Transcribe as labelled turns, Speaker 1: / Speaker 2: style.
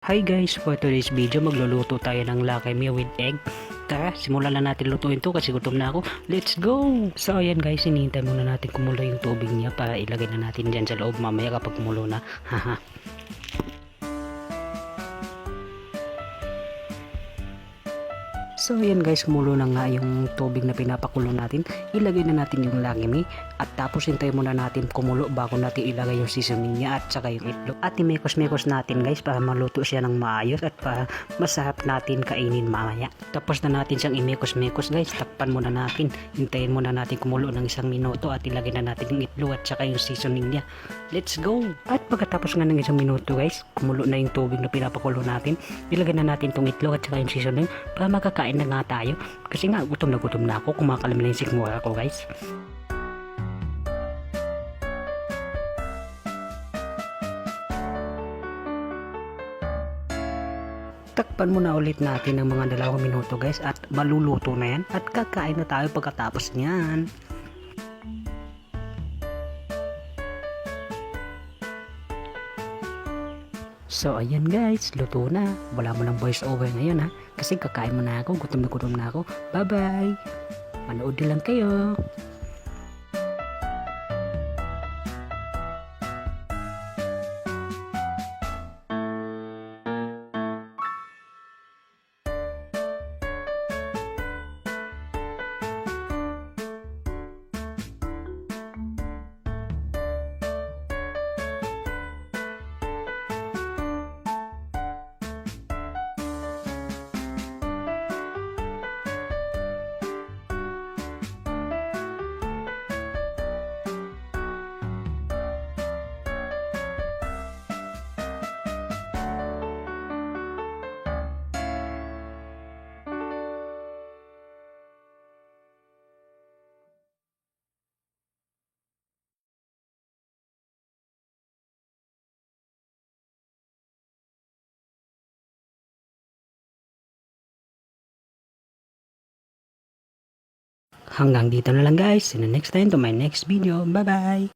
Speaker 1: Hi guys, for today's video magluluto tayo ng Lucky Me with egg. Tara, simulan na natin lutuin to kasi gutom na ako. Let's go! So ayan guys, hinihintay muna natin kumulo yung tubig niya para ilagay na natin dyan sa loob mamaya kapag kumulo na. Haha. So ayan guys, kumulo na nga yung tubig na pinapakulo natin. Ilagay na natin yung langimi at tapos hintayin muna natin kumulo bago natin ilagay yung seasoning niya at saka yung itlog. At imekos-mekos natin guys para maluto siya ng maayos at para masarap natin kainin mamaya. Tapos na natin siyang imekos-mekos guys, takpan muna natin. Hintayin muna natin kumulo ng 1 minuto at ilagay na natin yung itlog at saka yung seasoning niya. Let's go! At pagkatapos nga ng 1 minuto guys, kumulo na yung tubig na pinapakulo natin. Ilagay na natin tong itlog at saka yung seasoning para makakain na nga tayo kasi nga gutom na ako, kumakalam na yung sikmura ko guys. Takpan muna ulit natin ng mga 2 minuto guys at maluluto na yan at kakain na tayo pagkatapos niyan. So ayan guys, luto na. Wala mo ng voice over ngayon ha. Kasi kakain mo na ako, gutom na ako. Bye bye! Manood din lang kayo. Hanggang dito na lang guys. See you next time to my next video. Bye bye!